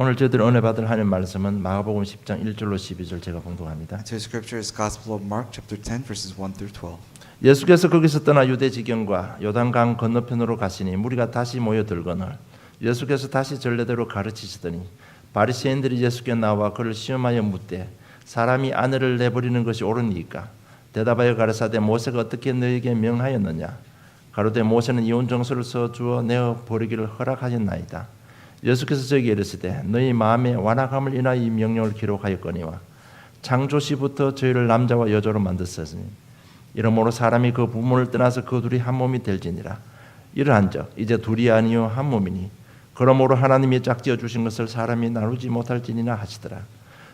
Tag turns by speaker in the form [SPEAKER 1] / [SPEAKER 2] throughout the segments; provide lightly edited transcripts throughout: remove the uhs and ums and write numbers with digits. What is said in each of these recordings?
[SPEAKER 1] 오늘 저희들 은혜 받을 하나님 말씀은 마가복음 10장 1절로 12절 제가 봉독합니다.
[SPEAKER 2] Today's scripture is Gospel of Mark, chapter 10, verses 1 through 12.
[SPEAKER 1] 예수께서 거기서 떠나 유대 지경과 요단강 건너편으로 가시니 무리가 다시 모여들거늘 예수께서 다시 전례대로 가르치시더니 바리새인들이 예수께 나와 그를 시험하여 묻되 사람이 아내를 내버리는 것이 옳으니까 대답하여 가라사대 모세가 어떻게 너에게 명하였느냐 가로되 모세는 이혼 정서를 써 주어 내어 버리기를 허락하였나이다. 예수께서 저에게 이르시되 너희 마음의 완악함을 인하여 이 명령을 기록하였거니와 창조시부터 저희를 남자와 여자로 만드셨으니 이러므로 사람이 그 부모를 떠나서 그 둘이 한 몸이 될지니라. 이러한즉 이제 둘이 아니요 한 몸이니 그러므로 하나님이 짝지어 주신 것을 사람이 나누지 못할지니라 하시더라.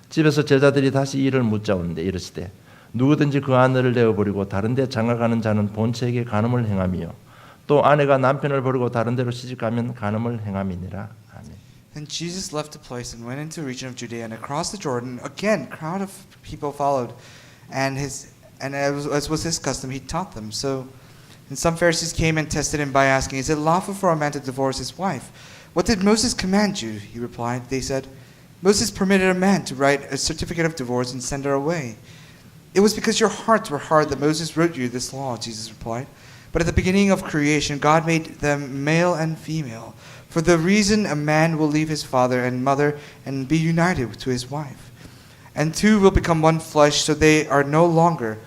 [SPEAKER 1] 집에서 제자들이 다시 이를 묻자온데 이르시되 누구든지 그 아내를 내어버리고 다른 데 장가가는 자는 본체에게 간음을 행함이요 또 아내가 남편을 버리고 다른 데로 시집가면 간음을 행함이니라. 아멘.
[SPEAKER 2] Then Jesus left the place and went into the region of Judea and across the Jordan. Again, a crowd of people followed, and as was his custom, he taught them. And some Pharisees came and tested him by asking, "Is it lawful for a man to divorce his wife?" "What did Moses command you?" he replied. They said, "Moses permitted a man to write a certificate of divorce and send her away." "It was because your hearts were hard that Moses wrote you this law," Jesus replied. "But at the beginning of creation, God made them male and female. For the reason a man will leave his father and mother and be united to his wife. And two will become one flesh, so they are no longer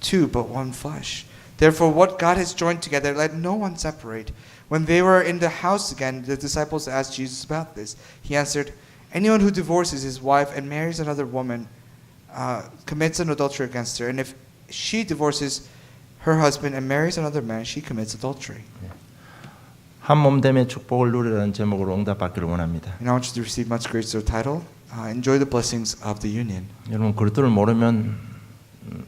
[SPEAKER 2] two but one flesh. Therefore what God has joined together, let no one separate." When they were in the house again, the disciples asked Jesus about this. He answered, "Anyone who divorces his wife and marries another woman commits an adultery against her. And if she divorces her husband and marries another man, she commits adultery."
[SPEAKER 1] 한 몸됨의 축복을 누리라는 제목으로 응답받기를 원합니다.
[SPEAKER 2] And I want you to receive much grace through title. Enjoy the blessings of the union.
[SPEAKER 1] 여러분 그리스도를 모르면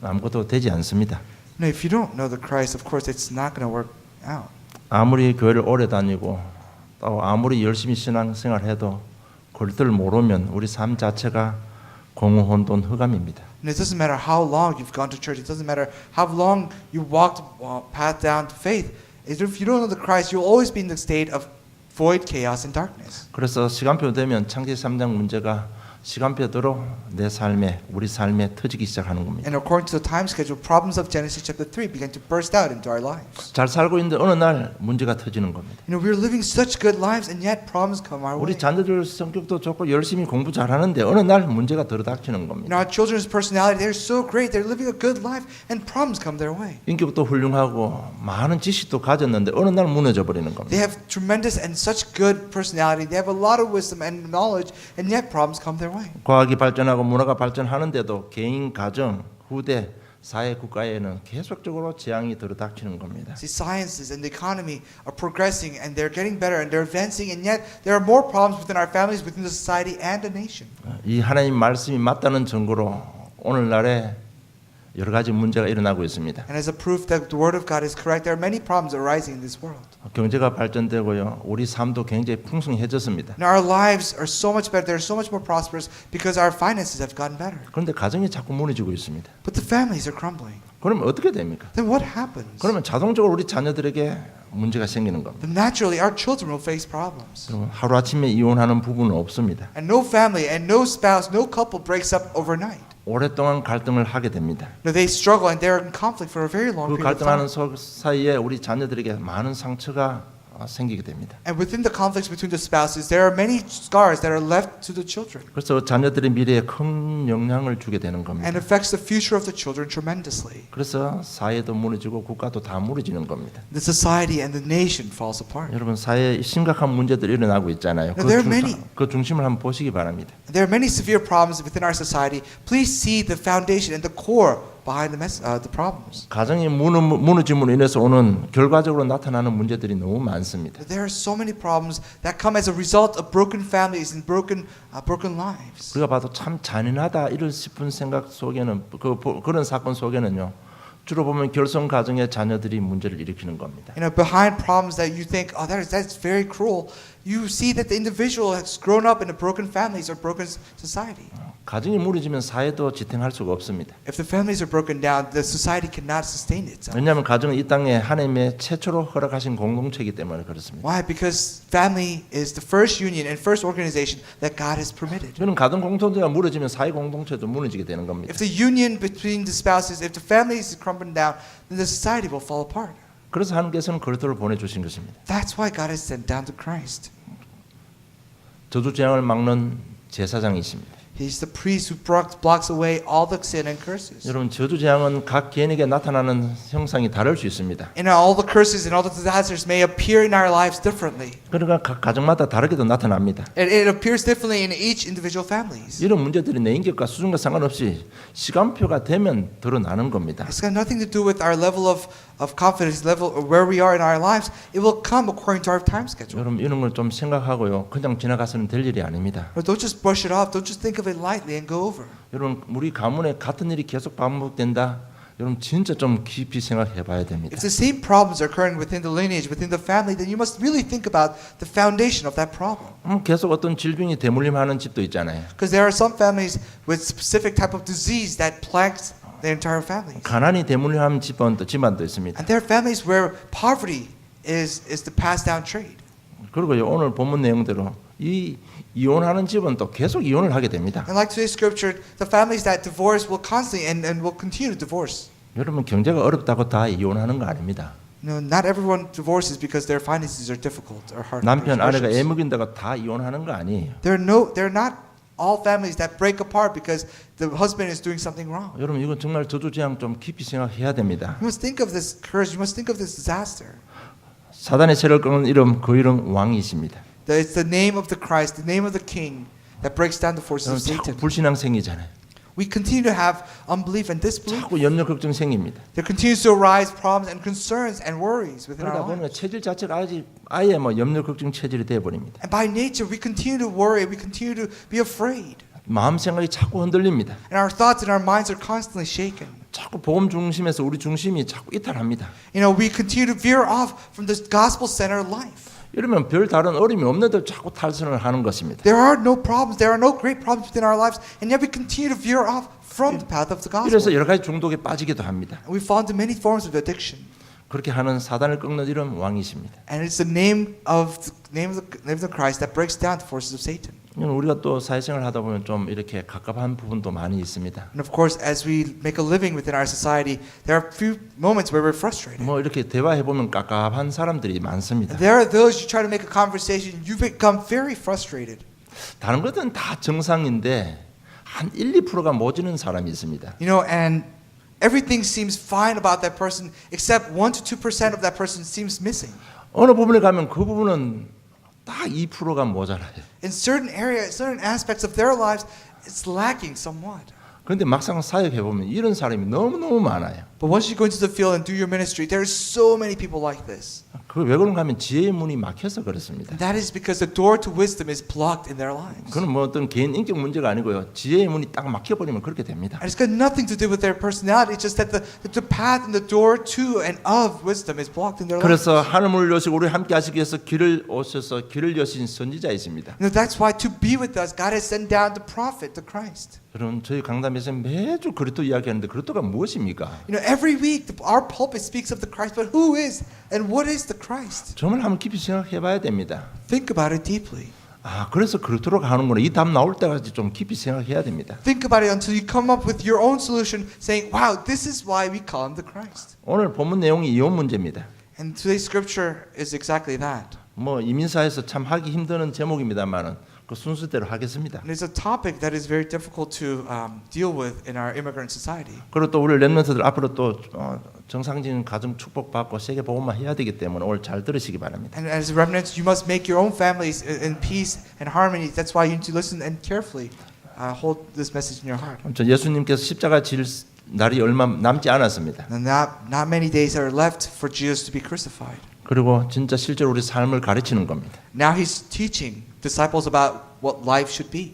[SPEAKER 1] 아무것도 되지 않습니다.
[SPEAKER 2] Now, if you don't know the Christ, of course, it's not going to work out.
[SPEAKER 1] 아무리 교회를 오래 다니고 또 아무리 열심히 신앙생활해도 그리스도를 모르면 우리 삶 자체가 공허혼돈 흑암입니다.
[SPEAKER 2] And it doesn't matter how long you've gone to church. It doesn't matter how long you walked path down to faith. If you don't know the Christ, you'll always be in the state of void, chaos, and darkness.
[SPEAKER 1] 그래서 시간표 되면 창세기 3장 문제가 시간표대로 내 삶에 우리 삶에 터지기 시작하는 겁니다.
[SPEAKER 2] And according to the time schedule, problems of Genesis chapter 3 began to burst out into our lives.
[SPEAKER 1] 잘 살고 있는데 어느 날 문제가 터지는 겁니다.
[SPEAKER 2] You know, we're living such good lives, and yet problems come our way.
[SPEAKER 1] 우리 자녀들 성격도 좋고 열심히 공부 잘하는데 어느 날 문제가 들어닥치는 겁니다.
[SPEAKER 2] You know, our children's personality, they're so great, they're living a good life, and problems come their way.
[SPEAKER 1] 인격도 훌륭하고 많은 지식도 가졌는데 어느 날 무너져 버리는 겁니다.
[SPEAKER 2] They have tremendous and such good personality. They have a lot of wisdom and knowledge, and yet problems come their way.
[SPEAKER 1] 과학이 발전하고 문화가 발전하는데도 개인, 가정, 후대, 사회, 국가에는 계속적으로 재앙이 들어닥치는 겁니다.
[SPEAKER 2] See, sciences and the economy are progressing, and they're getting better, and they're advancing, and yet there are more problems within our families, within the society, and the nation.
[SPEAKER 1] 이 하나님 말씀이 맞다는 증거로 오늘날에 여러 가지 문제가 일어나고 있습니다.
[SPEAKER 2] And as a proof that the word of God is correct, there are many problems arising in this world.
[SPEAKER 1] 경제가 발전되고요, 우리 삶도 굉장히 풍성해졌습니다.
[SPEAKER 2] Now our lives are so much better. They're so much more prosperous because our finances have gotten better.
[SPEAKER 1] 그런데 가정이 자꾸 무너지고 있습니다.
[SPEAKER 2] But the families are crumbling.
[SPEAKER 1] 그러면 어떻게 됩니까?
[SPEAKER 2] Then what happens?
[SPEAKER 1] 그러면 자동적으로 우리 자녀들에게 문제가 생기는 겁니다.
[SPEAKER 2] Then naturally our children will face problems.
[SPEAKER 1] 하루 아침에 이혼하는 부부는 없습니다.
[SPEAKER 2] And no family and no spouse, no couple breaks up overnight.
[SPEAKER 1] 오랫동안 갈등을 하게 됩니다.
[SPEAKER 2] No, they struggle and they're in conflict for a very long
[SPEAKER 1] 그
[SPEAKER 2] period of time.
[SPEAKER 1] 갈등하는 사이에 우리 자녀들에게 많은 상처가 생기게 됩니다.
[SPEAKER 2] And within the conflicts between the spouses, there are many scars that are left to the children.
[SPEAKER 1] 그래서 자녀들의 미래에 큰 영향을 주게 되는 겁니다.
[SPEAKER 2] And affects the future of the children tremendously.
[SPEAKER 1] 그래서 사회도 무너지고 국가도 다 무너지는 겁니다.
[SPEAKER 2] The society and the nation falls apart.
[SPEAKER 1] 여러분 사회에 심각한 문제들이 일어나고 있잖아요. 그 중심을 한번 보시기 바랍니다.
[SPEAKER 2] There are many severe problems within our society. Please see the foundation and the core behind the problems.
[SPEAKER 1] 가정이 무너짐으로 인해서 오는 결과적으로 나타나는 문제들이 너무 많습니다.
[SPEAKER 2] There are so many problems that come as a result of broken families and broken lives.
[SPEAKER 1] 우리가 봐도 참 잔인하다 이럴 싶은 생각 속에는 그런 사건 속에는요. 주로 보면 결손 가정의 자녀들이 문제를 일으키는 겁니다.
[SPEAKER 2] You know, behind problems that you think, oh, that's very cruel, you see that the individual has grown up in a broken families or broken society.
[SPEAKER 1] 가정이 무너지면 사회도 지탱할 수가 없습니다.
[SPEAKER 2] If the families are broken down, the society cannot sustain itself.
[SPEAKER 1] 왜냐하면 가정은 이 땅에 하나님의 최초로 허락하신 공동체이기 때문에 그렇습니다.
[SPEAKER 2] Why? Because family is the first union and first organization that God has permitted.
[SPEAKER 1] 저는 가정 공동체가 무너지면 사회 공동체도 무너지게 되는 겁니다.
[SPEAKER 2] If the union between the spouses, if the families is crumbling down, then the society will fall apart.
[SPEAKER 1] 그래서 하나님께서는 그리스도를 보내주신 것입니다.
[SPEAKER 2] That's why God has sent down to Christ.
[SPEAKER 1] 저주 재앙을 막는 제사장이십니다.
[SPEAKER 2] He's the priest who blocks away all the sin and curses.
[SPEAKER 1] 여러분 저주 재앙은 각 개인에게 나타나는 형상이 다를 수 있습니다.
[SPEAKER 2] And all the curses and all the disasters may appear in our lives differently.
[SPEAKER 1] 그러니까 각 가정마다 다르게도 나타납니다.
[SPEAKER 2] It appears differently in each individual families.
[SPEAKER 1] 이런 문제들이 내 인격과 수준과 상관없이 시간표가 되면 드러나는 겁니다.
[SPEAKER 2] It's got nothing to do with our level of confidence, level of where we are in our lives. It will come according to our time schedule.
[SPEAKER 1] 여러분 이런 걸 좀 생각하고요. 그냥 지나가서는 될 일이 아닙니다.
[SPEAKER 2] But don't just brush it off. Don't just think of it lightly and go over.
[SPEAKER 1] 여러분 우리 가문에 같은 일이 계속 반복된다. 여러분 진짜 좀 깊이 생각해 봐야 됩니다.
[SPEAKER 2] If the same problems are occurring within the lineage, within the family, then you must really think about the foundation of that problem.
[SPEAKER 1] 계속 어떤 질병이 대물림하는 집도 있잖아요.
[SPEAKER 2] Because there are some families with specific type of disease that plagues their entire families.
[SPEAKER 1] 가난이 대물림하는 집안도 있습니다.
[SPEAKER 2] And there are families where poverty is the passed down trait.
[SPEAKER 1] 그리고요 오늘 본문 내용대로 이 이혼하는 집은 또 계속 이혼을 하게 됩니다.
[SPEAKER 2] And like today's scripture, the families that divorce will constantly and will continue to divorce.
[SPEAKER 1] 여러분 경제가 어렵다고 다 이혼하는 거 아닙니다.
[SPEAKER 2] No, not everyone divorces because their finances are difficult or hard.
[SPEAKER 1] 남편 아내가 애 먹인다고 다 이혼하는 거 아니에요.
[SPEAKER 2] They're not all families that break apart because the husband is doing something wrong.
[SPEAKER 1] 여러분 이건 정말 저주재앙 좀 깊이 생각해야 됩니다.
[SPEAKER 2] You must think of this curse. You must think of this disaster.
[SPEAKER 1] 사단의 세를 끄는 이름 그 이름 왕이십니다.
[SPEAKER 2] It's the name of the Christ, the name of the King that breaks down the forces of
[SPEAKER 1] 자꾸
[SPEAKER 2] Satan.
[SPEAKER 1] 불신앙 생기잖아요.
[SPEAKER 2] We continue to have unbelief and disbelief.
[SPEAKER 1] 자꾸 염려 걱정 생깁니다.
[SPEAKER 2] There continues to arise problems and concerns and worries within
[SPEAKER 1] 그러다
[SPEAKER 2] our
[SPEAKER 1] 보니까
[SPEAKER 2] lives.
[SPEAKER 1] 체질 자체가 아예 뭐 염려 걱정 체질이 돼 버립니다.
[SPEAKER 2] And by nature, we continue to worry. We continue to be afraid.
[SPEAKER 1] 마음 생각이 자꾸 흔들립니다.
[SPEAKER 2] And our thoughts and our minds are constantly shaken.
[SPEAKER 1] 자꾸 복음 중심에서 우리 중심이 자꾸 이탈합니다.
[SPEAKER 2] You know, we continue to veer off from this gospel-centered life.
[SPEAKER 1] 이러면 별 다른 어려움이 없는데도 자꾸 탈선을 하는 것입니다.
[SPEAKER 2] There are no problems. There are no great problems within our lives, and yet we continue to veer off from the path of the gospel.
[SPEAKER 1] 이래서 여러 가지 중독에 빠지기도 합니다.
[SPEAKER 2] And we fall into many forms of addiction.
[SPEAKER 1] 그렇게 하는 사단을 꺾는 이름 왕이십니다.
[SPEAKER 2] And it's the name of the Christ that breaks down the forces of Satan.
[SPEAKER 1] 우리가 또 사회생활 하다 보면 좀 이렇게 갑갑한 부분도 많이 있습니다.
[SPEAKER 2] And of course, as we make a living within our society, there are few moments where we're frustrated.
[SPEAKER 1] 뭐 이렇게 대화해 보면 갑갑한 사람들이 많습니다.
[SPEAKER 2] There are those you try to make a conversation, you become very frustrated.
[SPEAKER 1] 다른 것은 다 정상인데 한 1, 2%가 모지는 사람이 있습니다.
[SPEAKER 2] You know, and everything seems fine about that person, except 1 to 2% of that person seems missing.
[SPEAKER 1] 어느 부분에 가면 그 부분은 딱 2%가 모자라요.
[SPEAKER 2] In certain areas, certain aspects of their lives, it's lacking somewhat.
[SPEAKER 1] 그런데 막상 사역해 보면 이런 사람이 너무너무 많아요.
[SPEAKER 2] But once you go into the field and do your ministry, there are so many people like this.
[SPEAKER 1] 그 왜 그런가 하면 지혜의 문이 막혀서 그렇습니다.
[SPEAKER 2] And that is because the door to wisdom is blocked in their lives.
[SPEAKER 1] 그건 뭐 어떤 개인 인격 문제가 아니고요. 지혜의 문이 딱 막혀버리면 그렇게 됩니다.
[SPEAKER 2] And it's got nothing to do with their personality. It's just that the path and the door to and of wisdom is blocked in their lives.
[SPEAKER 1] 그래서 하늘을 여시고 우리 함께 하시기 위해서 길을 오셔서 길을 여신 선지자이십니다.
[SPEAKER 2] You know, that's why to be with us, God has sent down the prophet, the Christ.
[SPEAKER 1] 여러분 저희 강단에서 매주 그리스도 이야기하는데 그리스도가 무엇입니까?
[SPEAKER 2] You know, every week our pulpit speaks of the Christ, but who is and what is the Christ?
[SPEAKER 1] 정말 한번 깊이 생각해봐야 됩니다.
[SPEAKER 2] Think about it deeply.
[SPEAKER 1] 아 그래서 그리스도로 가는구나. 이 답 나올 때까지 좀 깊이 생각해야 됩니다.
[SPEAKER 2] Think about it until you come up with your own solution, saying, "Wow, this is why we call him the Christ."
[SPEAKER 1] 오늘 본문 내용이 이혼 문제입니다.
[SPEAKER 2] And today's scripture is exactly that.
[SPEAKER 1] 뭐 이민사에서 참 하기 힘드는 제목입니다만은 그 순서대로 하겠습니다.
[SPEAKER 2] And it's a topic that is very difficult to deal with in our immigrant society.
[SPEAKER 1] 그리고 또 우리 렘넌트들 앞으로 또 정상적인 가정 축복 받고 세계 복음화 해야 되기 때문에 오늘 잘 들으시기 바랍니다.
[SPEAKER 2] And as remnants, you must make your own families in peace and harmony. That's why you need to listen and carefully hold this message in your heart.
[SPEAKER 1] 저 예수님께서 십자가 질 날이 얼마 남지 않았습니다.
[SPEAKER 2] And not many days are left for Jesus to be crucified.
[SPEAKER 1] 그리고 진짜 실제로 우리 삶을 가르치는 겁니다.
[SPEAKER 2] Now he's teaching disciples about what life should be.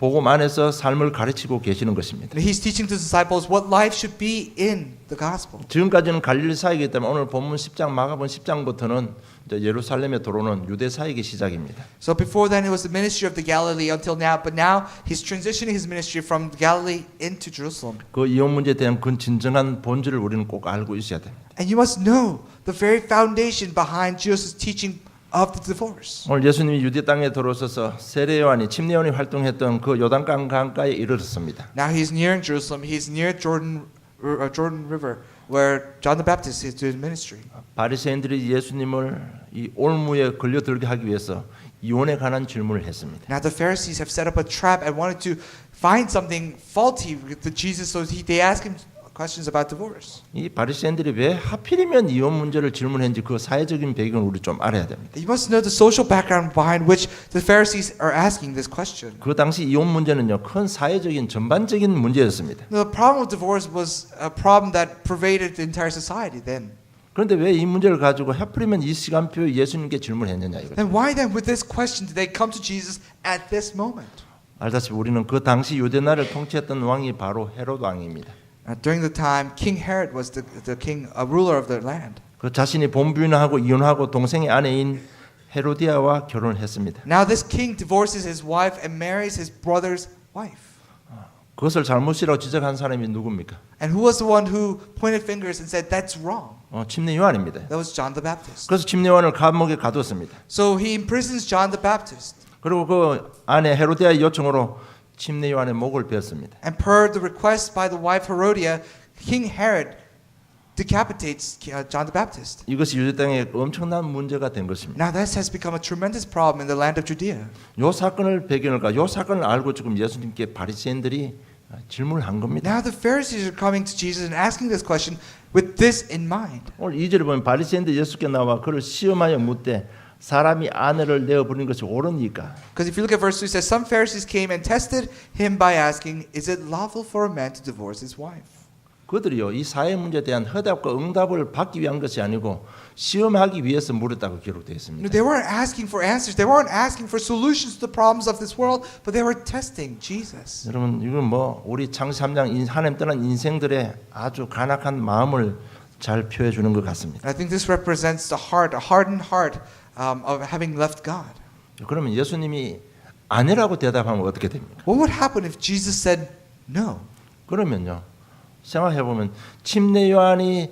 [SPEAKER 1] 복음 안에서 삶을 가르치고 계시는 것입니다.
[SPEAKER 2] And he's teaching the disciples what life should be in the gospel.
[SPEAKER 1] 지금까지는 갈릴리 사역이기 때문에 오늘 본문 10장 마가복음 10장부터는 이제 예루살렘에 들어오는 유대 사역의 시작입니다.
[SPEAKER 2] So before then it was the ministry of the Galilee until now, but now he's transitioning his ministry from Galilee into Jerusalem.
[SPEAKER 1] 그 이혼 문제에 대한 그 진정한 본질을 우리는 꼭 알고 있어야 됩니다.
[SPEAKER 2] And you must know the very foundation behind Jesus' teaching of the divorce.
[SPEAKER 1] 오늘 예수님이 유대 땅에 들어서서 세례 요한이 침례 요한이 활동했던 그 요단강 강가에 이르렀습니다.
[SPEAKER 2] Now he's nearing Jerusalem. He's near Jordan River, where John the Baptist is doing ministry.
[SPEAKER 1] 바리새인들이 예수님을 이 올무에 걸려들게 하기 위해서 이혼에 관한 질문을 했습니다.
[SPEAKER 2] Now the Pharisees have set up a trap and wanted to find something faulty with Jesus, so they ask him questions about divorce.
[SPEAKER 1] 이 바리새인들이 왜 하필이면 이혼 문제를 질문했는지 그 사회적인 배경을 우리 좀 알아야 됩니다.
[SPEAKER 2] You must know the social background behind which the Pharisees are asking this question.
[SPEAKER 1] 그 당시 이혼 문제는요 큰 사회적인 전반적인 문제였습니다.
[SPEAKER 2] The problem with divorce was a problem that pervaded the entire society then.
[SPEAKER 1] 그런데 왜 이 문제를 가지고 하필이면 이 시간표에 예수님께 질문했느냐 이거죠.
[SPEAKER 2] Then why then with this question did they come to Jesus at this moment?
[SPEAKER 1] 알다시피 우리는 그 당시 유대 나라를 통치했던 왕이 바로 헤롯 왕입니다.
[SPEAKER 2] During the time, King Herod was the king, a ruler of the land.
[SPEAKER 1] 그 자신이 본부인하고 이혼하고 동생의 아내인 헤로디아와 결혼을 했습니다.
[SPEAKER 2] Now this king divorces his wife and marries his brother's wife.
[SPEAKER 1] 그것을 잘못이라고 지적한 사람이 누굽니까?
[SPEAKER 2] And who was the one who pointed fingers and said that's wrong?
[SPEAKER 1] 침례 요한입니다.
[SPEAKER 2] That was John the Baptist.
[SPEAKER 1] 그래서 침례 요한을 감옥에 가두었습니다.
[SPEAKER 2] So he imprisons John the Baptist.
[SPEAKER 1] 그리고 그 아내 헤로디아의 요청으로 침례 요한의 목을 베었습니다.
[SPEAKER 2] And per the request by the wife Herodias, King Herod decapitates John the Baptist.
[SPEAKER 1] 이것이 유대 땅에 엄청난 문제가 된 것입니다.
[SPEAKER 2] Now this has become a tremendous problem in the land of Judea.
[SPEAKER 1] 요 사건을 요 사건을 알고 지금 예수님께 바리새인들이 질문을 한 겁니다.
[SPEAKER 2] Now the Pharisees are coming to Jesus and asking this question with this in mind.
[SPEAKER 1] 오늘 2절에 보면 바리새인들이 예수께 나와 그를 시험하여 묻되 사람이 아내를 내어 버리는 것이 옳으니까.
[SPEAKER 2] Because if you look at verse 2, it says, some Pharisees came and tested him by asking, is it lawful for a man to divorce his wife?
[SPEAKER 1] 그들이요 이 사회 문제에 대한 해답과 응답을 받기 위한 것이 아니고 시험하기 위해서 물었다고 기록되어 있습니다.
[SPEAKER 2] They weren't asking for answers. They weren't asking for solutions to the problems of this world, but they were testing Jesus.
[SPEAKER 1] 여러분 이건 우리 창세 3장 하나님 떠난 인생들의 아주 간악한 마음을 잘 표해 주는 것 같습니다.
[SPEAKER 2] I think this represents the heart, a hardened heart of having left God.
[SPEAKER 1] 그러면 예수님이 아니라고 대답하면 어떻게 됩니까?
[SPEAKER 2] What would happen if Jesus said no?
[SPEAKER 1] 그러면요 생각해 보면 침례 요한이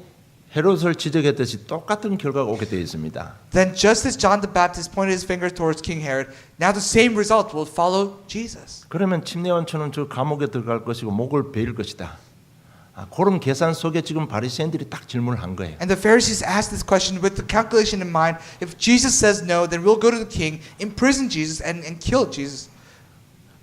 [SPEAKER 1] 헤롯을 지적했듯이 똑같은 결과가 오게 되어 있습니다.
[SPEAKER 2] Then just as John the Baptist pointed his finger towards King Herod, now the same result will follow Jesus.
[SPEAKER 1] 그러면 침례 요한처럼 저 감옥에 들어갈 것이고 목을 베일 것이다. 그런 계산 속에 지금 바리새인들이 딱 질문을 한 거예요.
[SPEAKER 2] And the Pharisees asked this question with the calculation in mind. If Jesus says no, then we'll go to the king, imprison Jesus, and kill Jesus.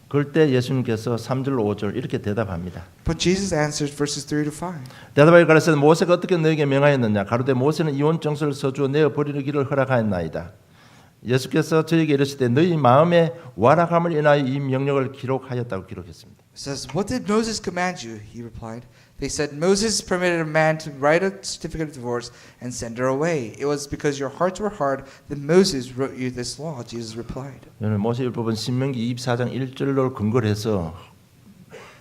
[SPEAKER 1] 그럴 때 예수님께서 3절 5절 이렇게 대답합니다.
[SPEAKER 2] But Jesus answered verses 3 to 5.
[SPEAKER 1] 대답하여 가라사대 모세가 어떻게 너에게 명하였느냐 가로되 모세는 이혼 정서를 써주어 내어 버리기를 허락하였나이다. 예수께서 저에게 이르시되 너희 마음에 완악함을 인하여 이 명령을 기록하였다고 기록했습니다.
[SPEAKER 2] It says, what did Moses command you? He replied. They said, Moses permitted a man to write a certificate of divorce and send her away. It was because your hearts were hard that Moses wrote you this law. Jesus replied.
[SPEAKER 1] 오늘 모세율법은 신명기 24장 1절로 근거를 해서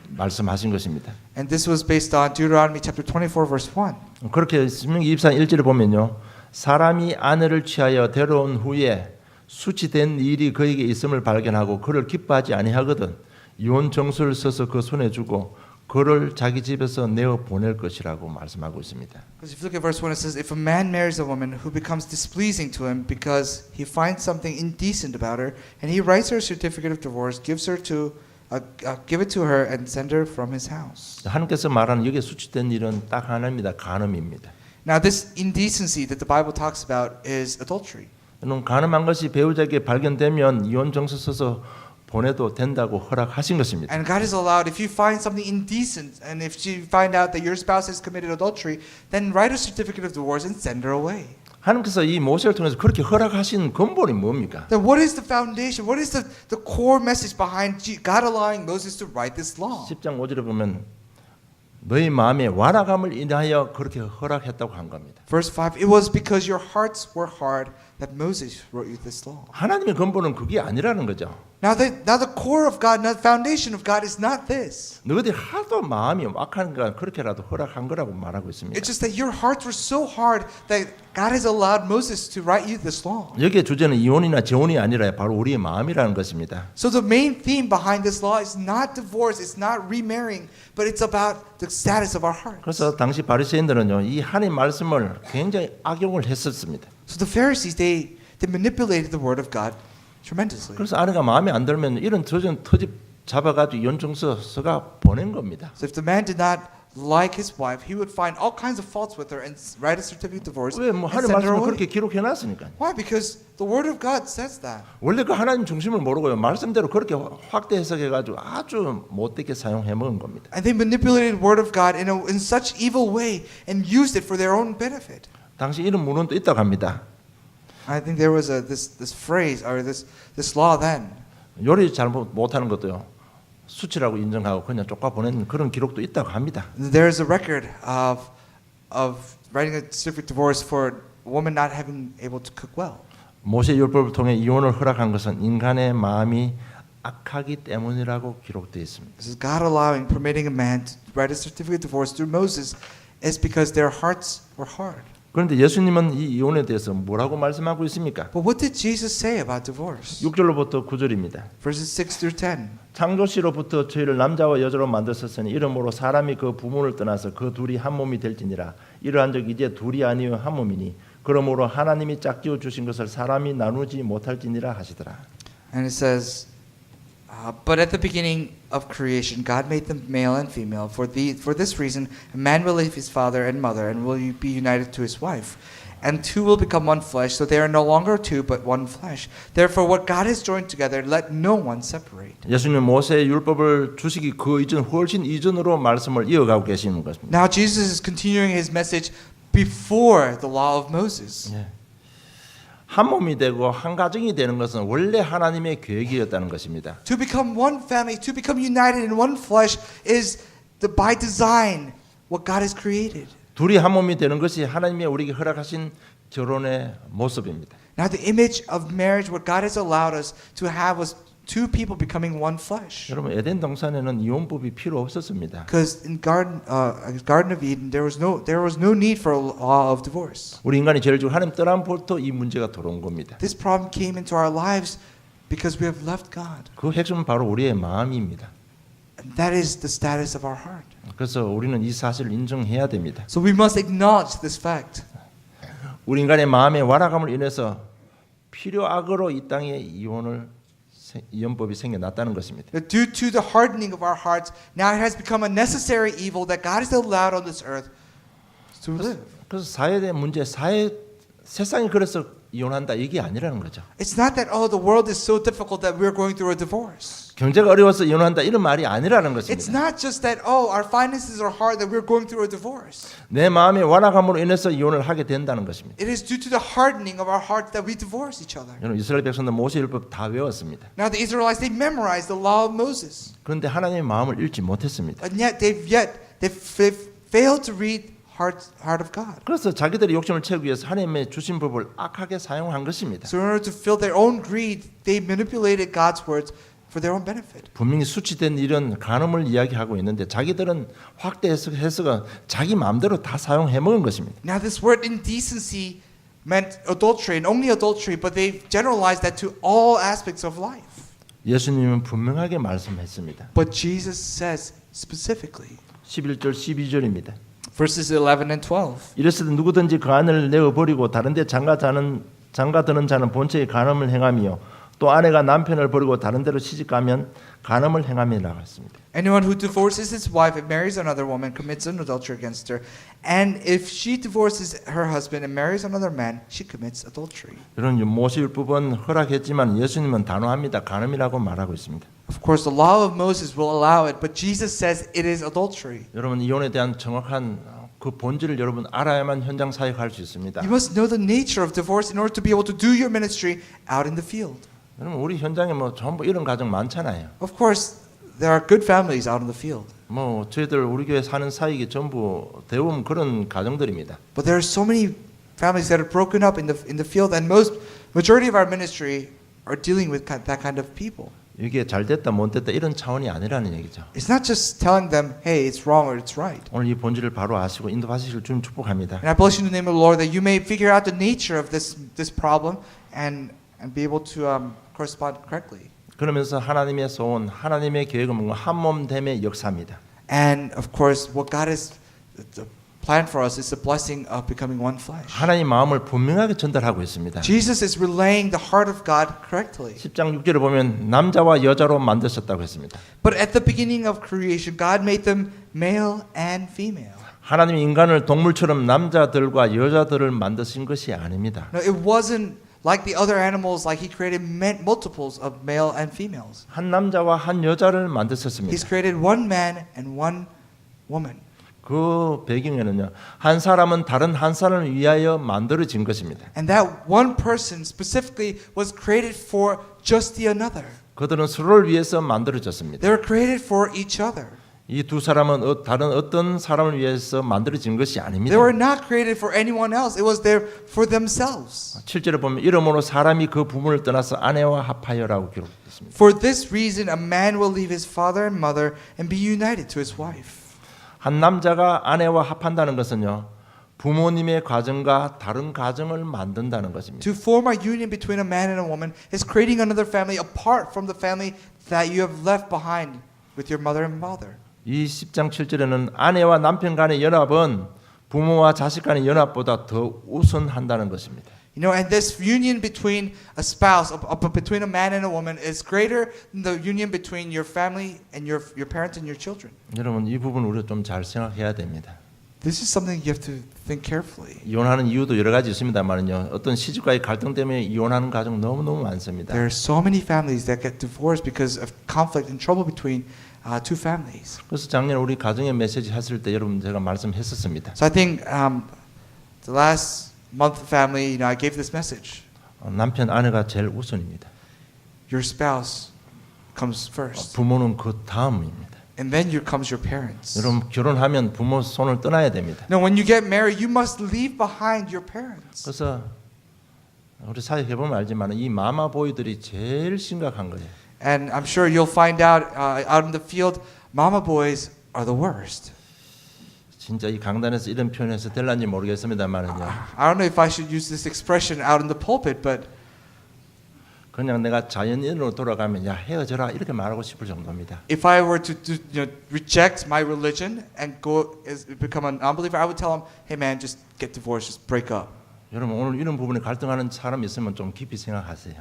[SPEAKER 1] 말씀하신 것입니다.
[SPEAKER 2] And this was based on Deuteronomy chapter 24 verse 1.
[SPEAKER 1] 그렇게 신명기 24장 1절에 보면요. 사람이 아내를 취하여 데려온 후에 수치된 일이 그에게 있음을 발견하고 그를 기뻐하지 아니하거든 이혼 정서를 써서 그 손에 주고 그를 자기 집에서 내어 보낼 것이라고 말씀하고 있습니다.
[SPEAKER 2] Because if you look at verse 1, it says, if a man marries a woman who becomes displeasing to him because he finds something indecent about her, and he writes her a certificate of divorce, give it to her, and send her from his house.
[SPEAKER 1] 하나님께서 말하는 여기에 수치된 일은 딱 하나입니다. 간음입니다.
[SPEAKER 2] Now this indecency that the Bible talks about is adultery.
[SPEAKER 1] 간음한 것이 배우자에게 발견되면 이혼 정서 써서 보내도 된다고 허락하신 것입니다.
[SPEAKER 2] And God has allowed, if you find something indecent, and if you find out that your spouse has committed adultery, then write a certificate of divorce and send her away.
[SPEAKER 1] 하나님께서 이 모세를 통해서 그렇게 허락하신 근본이 뭡니까?
[SPEAKER 2] Then what is the foundation? What is the core message behind God allowing Moses to write this law?
[SPEAKER 1] 10장 5절에 보면 너희 마음에 완악함을 인하여 그렇게 허락했다고 한 겁니다.
[SPEAKER 2] Verse 5, it was because your hearts were hard that Moses wrote you this law.
[SPEAKER 1] 하나님의 근본은 그게 아니라는 거죠.
[SPEAKER 2] Now the core of God, the foundation of God is not this.
[SPEAKER 1] 너희들이 하도 마음이 악하니까 그렇게라도 허락한 거라고 말하고 있습니다.
[SPEAKER 2] It's just that your hearts were so hard that God has allowed Moses to write you this law.
[SPEAKER 1] 여기에 주제는 이혼이나 재혼이 아니라 바로 우리의 마음이라는 것입니다.
[SPEAKER 2] So the main theme behind this law is not divorce, it's not remarrying, but it's about the status of our hearts.
[SPEAKER 1] 그래서 당시 바리새인들은요, 이 하나님 말씀을 굉장히 악용을 했었습니다.
[SPEAKER 2] So the Pharisees, they manipulated the word of God tremendously.
[SPEAKER 1] 그래서 아내가 마음에 안 들면 이런 저전 터집 잡아가지고 연청서 써가 보낸 겁니다.
[SPEAKER 2] So if the man did not like his wife, he would find all kinds of faults with her and write a certificate of divorce
[SPEAKER 1] 왜 뭐
[SPEAKER 2] and
[SPEAKER 1] 하나님
[SPEAKER 2] send her
[SPEAKER 1] 말씀을
[SPEAKER 2] away.
[SPEAKER 1] 그렇게 기록해놨으니까.
[SPEAKER 2] Why? Because the word of God says that.
[SPEAKER 1] 원래 그 하나님 중심을 모르고요, 말씀대로 그렇게 확대 해석해가지고 아주 못되게 사용해 먹은 겁니다.
[SPEAKER 2] And they manipulated the word of God in such evil way and used it for their own benefit.
[SPEAKER 1] 당시 이런 문헌도 있다고 합니다.
[SPEAKER 2] I think there was this phrase or this law then.
[SPEAKER 1] 요리 잘못 못하는 것도요, 수치라고 인정하고 그냥 쫓아 보낸 그런 기록도 있다고 합니다.
[SPEAKER 2] There is a record of writing a certificate of divorce for a woman not having able to cook well.
[SPEAKER 1] 모세 율법을 통해 이혼을 허락한 것은 인간의 마음이 악하기 때문이라고 기록되어 있습니다.
[SPEAKER 2] This is God permitting a man to write a certificate of divorce through Moses is because their hearts were hard.
[SPEAKER 1] 그런데 예수님은 이 이혼에 대해서 뭐라고 말씀하고 있습니까?
[SPEAKER 2] But what did Jesus say about divorce?
[SPEAKER 1] 6절로부터 9절입니다.
[SPEAKER 2] Verses 6 through 10.
[SPEAKER 1] 창조시로부터 저희를 남자와 여자로 만드셨으니 이러므로 사람이 그 부모를 떠나서 그 둘이 한 몸이 될지니라. 이러한 적 이제 둘이 아니요 한 몸이니 그러므로 하나님이 짝지어 주신 것을 사람이 나누지 못할지니라 하시더라.
[SPEAKER 2] And it says, but at the beginning of creation, God made them male and female. For this reason, a man will leave his father and mother and will be united to his wife. And two will become one flesh, so they are no longer two, but one flesh. Therefore, what God has joined together, let no one separate.
[SPEAKER 1] 예수님 모세의 율법을 주시기 그 이전 훨씬 이전으로 말씀을 이어가고 계시는 것입니다.
[SPEAKER 2] Now Jesus is continuing his message before the law of Moses.
[SPEAKER 1] 예. 한 몸이 되고 한 가정이 되는 것은 원래 하나님의 계획이었다는 것입니다.
[SPEAKER 2] To become one family, to become united in one flesh is by design what God has created.
[SPEAKER 1] 둘이 한 몸이 되는 것이 하나님의 우리에게 허락하신 결혼의 모습입니다.
[SPEAKER 2] Now the image of marriage, what God has allowed us to have was two people becoming one flesh.
[SPEAKER 1] 여러분 에덴 동산에는 이혼법이 필요 없었습니다.
[SPEAKER 2] Because in Garden of Eden, there was no need for a law of divorce.
[SPEAKER 1] 우리 인간이 죄를 지고 하나님 떠남부터 이 문제가 들어온 겁니다.
[SPEAKER 2] This problem came into our lives because we have left God.
[SPEAKER 1] 그 핵심은 바로 우리의 마음입니다.
[SPEAKER 2] And that is the status of our heart.
[SPEAKER 1] 그래서 우리는 이 사실을 인정해야 됩니다.
[SPEAKER 2] So we must acknowledge this fact.
[SPEAKER 1] 우리 인간의 마음의 완악함을 인해서 필요악으로 이 땅에 이혼법이 생겨났다는 것입니다.
[SPEAKER 2] Due to the hardening of our hearts, now it has become a necessary evil that God has allowed on this earth to live.
[SPEAKER 1] 그래서 사회의 문제, 세상이 그래서 이혼한다 이게 아니라는 거죠.
[SPEAKER 2] It's not that the world is so difficult that we're going through a divorce.
[SPEAKER 1] 경제가 어려워서 이혼한다 이런 말이 아니라는
[SPEAKER 2] It's
[SPEAKER 1] 것입니다.
[SPEAKER 2] not just that our finances are hard that we're going through a divorce.
[SPEAKER 1] 내 마음의 완악함으로 인해서 이혼을 하게 된다는 것입니다.
[SPEAKER 2] It is due to the hardening of our hearts that we divorce each other.
[SPEAKER 1] 여러분 이스라엘 백성들 모세율법 다 외웠습니다.
[SPEAKER 2] Now the Israelites, they memorized the law of Moses,
[SPEAKER 1] 그런데 하나님의 마음을 읽지 못했습니다.
[SPEAKER 2] and yet they've failed to read heart of God.
[SPEAKER 1] 그래서 자기들의 욕심을 채우기 위해서 하나님의 주신 법을 악하게 사용한 것입니다.
[SPEAKER 2] So in order to fill their own greed, they manipulated God's words for their own benefit.
[SPEAKER 1] 분명히 수치된 이런 간음을 이야기하고 있는데 자기들은 확대 해석은 자기 마음대로 다 사용해 먹은 것입니다.
[SPEAKER 2] Now this word indecency meant adultery and only adultery, but they generalized that to all aspects of life.
[SPEAKER 1] 예수님은 분명하게 말씀했습니다.
[SPEAKER 2] But Jesus says specifically,
[SPEAKER 1] 11절 12절입니다.
[SPEAKER 2] verses 11 and 12.
[SPEAKER 1] 이랬을 때 누구든지 그 아내를 내어 버리고 다른데 장가드는 자는 본체의 간음을 행하며 또 아내가 남편을 버리고 다른 데로 시집가면 간음을 행함이라고 했습니다.
[SPEAKER 2] Anyone who divorces his wife and marries another woman commits an adultery against her. And if she divorces her husband and marries another man, she commits adultery.
[SPEAKER 1] 이런 모세율법은 허락했지만 예수님은 단호합니다. 간음이라고 말하고 있습니다.
[SPEAKER 2] Of course, the law of Moses will allow it, but Jesus says it is adultery.
[SPEAKER 1] 여러분 이혼에 대한 정확한 그 본질을 여러분 알아야만 현장 사역할 수 있습니다.
[SPEAKER 2] You must know the nature of divorce in order to be able to do your ministry out in the field.
[SPEAKER 1] 여러분 우리 현장에 뭐 전부 이런 가정 많잖아요.
[SPEAKER 2] Of course, there are good families out in the field.
[SPEAKER 1] 뭐 저희들 우리 교회 사는 사이에 전부 대부분 그런 가정들입니다.
[SPEAKER 2] But there are so many families that are broken up in the field, and majority of our ministry are dealing with that kind of people.
[SPEAKER 1] 이게 잘 됐다 못 됐다 이런 차원이 아니라는 얘기죠.
[SPEAKER 2] It's not just telling them, hey, it's wrong or it's right.
[SPEAKER 1] 오늘 이 본질을 바로 아시고 인도하시길 주님 축복합니다.
[SPEAKER 2] And I bless you in the name of the Lord that you may figure out the nature of this problem and be able to correspond correctly.
[SPEAKER 1] 그러면서 하나님의 소원, 하나님의 계획은 뭔가 한몸됨의 역사입니다.
[SPEAKER 2] And of course, what God has planned for us is the blessing of becoming one flesh.
[SPEAKER 1] 하나님 마음을 분명하게 전달하고 있습니다.
[SPEAKER 2] Jesus is relaying the heart of God correctly.
[SPEAKER 1] 10장 6절에 보면 남자와 여자로 만드셨다고 했습니다.
[SPEAKER 2] But at the beginning of creation, God made them male and female.
[SPEAKER 1] 하나님이 인간을 동물처럼 남자들과 여자들을 만드신 것이 아닙니다.
[SPEAKER 2] No, it wasn't like the other animals, like He created multiples of male and females.
[SPEAKER 1] 한 남자와 한 여자를 만드셨습니다.
[SPEAKER 2] He's created one man and one woman.
[SPEAKER 1] 그 배경에는요, 한 사람은 다른 한 사람을 위하여 만들어진 것입니다.
[SPEAKER 2] And that one person specifically was created for just the another.
[SPEAKER 1] 그들은 서로를 위해서 만들어졌습니다.
[SPEAKER 2] They were created for each other.
[SPEAKER 1] 이 두 사람은 다른 어떤 사람을 위해서 만들어진 것이 아닙니다.
[SPEAKER 2] They were not created for anyone else. It was there for themselves.
[SPEAKER 1] 7절에 보면 이러므로 사람이 그 부모를 떠나서 아내와 합하여라고 기록했습니다.
[SPEAKER 2] For this reason, a man will leave his father and mother and be united to his wife.
[SPEAKER 1] 한 남자가 아내와 합한다는 것은요, 부모님의 가정과 다른 가정을 만든다는 것입니다.
[SPEAKER 2] To form a union between a man and a woman is creating another family apart from the family that you have left behind with your mother and father.
[SPEAKER 1] 이 10장 7절에는 아내와 남편 간의 연합은 부모와 자식 간의 연합보다 더 우선한다는 것입니다.
[SPEAKER 2] You know, and this union between a spouse, between a man and a woman, is greater than the union between your family and your parents and your children.
[SPEAKER 1] 여러분 이 부분 우리가 좀 잘 생각해야 됩니다.
[SPEAKER 2] This is something you have to think carefully.
[SPEAKER 1] 이혼하는 이유도 여러 가지 있습니다만요. 어떤 시집과의 갈등 때문에 이혼하는 가정 너무 많습니다.
[SPEAKER 2] There are so many families that get divorced because of conflict and trouble between two families.
[SPEAKER 1] 그래서 작년에 우리 가정의 메시지 했을 때 여러분 제가 말씀했었습니다.
[SPEAKER 2] So I think the last month family, I gave this message.
[SPEAKER 1] 남편 아내가 제일 우선입니다.
[SPEAKER 2] Your spouse comes first,
[SPEAKER 1] 부모는 그 다음입니다.
[SPEAKER 2] and then comes your parents.
[SPEAKER 1] 여러분 결혼하면 부모 손을 떠나야 됩니다.
[SPEAKER 2] Now, when you get married, you must leave behind your parents.
[SPEAKER 1] 그래서 우리 사회 해보면 알지만 이 마마보이들이 제일 심각한 거예요.
[SPEAKER 2] And I'm sure you'll find out out in the field, mama boys are the worst.
[SPEAKER 1] 진짜 이 강단에서 이런 표현해서 될란지 모르겠습니다만은요.
[SPEAKER 2] I don't know if I should use this expression out in the pulpit, but
[SPEAKER 1] 그냥 내가 자연인으로 돌아가면 야 헤어져라 이렇게 말하고 싶을 정도입니다.
[SPEAKER 2] if I were to reject my religion and become an unbeliever, I would tell them, hey man, just get divorced, just break up.
[SPEAKER 1] 여러분 오늘 이런 부분에 갈등하는 사람 있으면 좀 깊이 생각하세요.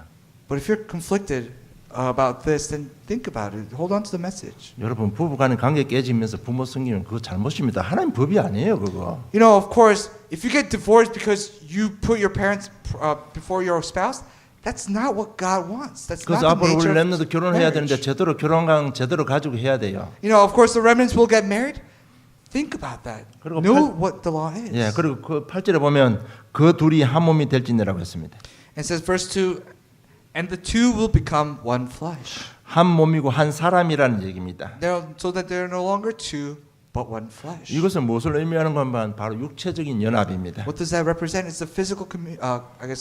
[SPEAKER 2] But if you're conflicted about this, then think about it. Hold on to the message.
[SPEAKER 1] 여러분 부부간의 관계 깨지면서 부모 승기면 그거 잘못입니다. 하나님 법이 아니에요 그거.
[SPEAKER 2] You know, of course, if you get divorced because you put your parents before your spouse, that's not what God wants. That's not
[SPEAKER 1] 그래서
[SPEAKER 2] the
[SPEAKER 1] 앞으로 우리
[SPEAKER 2] nature
[SPEAKER 1] 렘넌트
[SPEAKER 2] of
[SPEAKER 1] 결혼해야 되는데
[SPEAKER 2] marriage.
[SPEAKER 1] 제대로 결혼관 제대로 가지고 해야 돼요.
[SPEAKER 2] You know, of course, the remnants will get married. Think about that.
[SPEAKER 1] 그리고
[SPEAKER 2] Know what the law is.
[SPEAKER 1] 예, 그리고 그 8절에 보면 그 둘이 한 몸이 될지니라고 했습니다.
[SPEAKER 2] And it says, verse 2, and the two will become one flesh.
[SPEAKER 1] 한 몸이고 한 사람이라는 얘기입니다.
[SPEAKER 2] So that they're no longer two, but one flesh.
[SPEAKER 1] 이것은 무엇을 의미하는 것만 바로 육체적인 연합입니다.
[SPEAKER 2] What does that represent? It's a physical,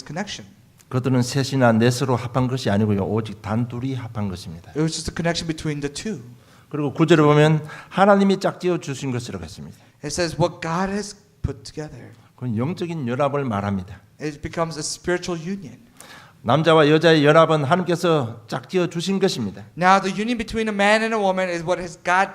[SPEAKER 2] connection.
[SPEAKER 1] 그들은 셋이나 넷으로 합한 것이 아니고요. 오직 단둘이 합한 것입니다.
[SPEAKER 2] It was just a connection between the two.
[SPEAKER 1] 그리고 9절에 보면 하나님이 짝지어 주신 것이라고 했습니다.
[SPEAKER 2] It says what God has put together.
[SPEAKER 1] 그건 영적인 연합을 말합니다.
[SPEAKER 2] It becomes a spiritual union.
[SPEAKER 1] 남자와 여자의 연합은 하나님께서 짝지어 주신 것입니다.
[SPEAKER 2] Now the union between a man and a woman is what God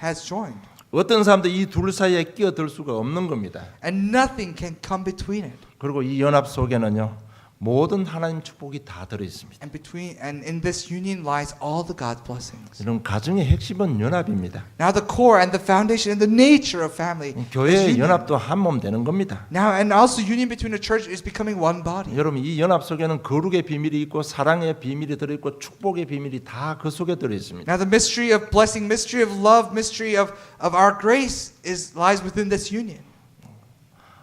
[SPEAKER 2] has joined.
[SPEAKER 1] 어떤 사람도 이 둘 사이에 끼어들 수가 없는 겁니다.
[SPEAKER 2] And nothing can come between it.
[SPEAKER 1] 그리고 이 연합 속에는요. 모든 하나님 축복이 다 들어 있습니다.
[SPEAKER 2] And in this union lies all the God's blessings.
[SPEAKER 1] 이런 가정의 핵심은 연합입니다.
[SPEAKER 2] Now the core and the foundation and the nature of family is
[SPEAKER 1] 교회의
[SPEAKER 2] union.
[SPEAKER 1] 연합도 한 몸 되는 겁니다.
[SPEAKER 2] Now and also union between the church is becoming one body.
[SPEAKER 1] 여러분 이 연합 속에는 거룩의 비밀이 있고 사랑의 비밀이 들어 있고 축복의 비밀이 다 그 속에 들어 있습니다.
[SPEAKER 2] Now the mystery of blessing, mystery of love, mystery of our grace lies within this union.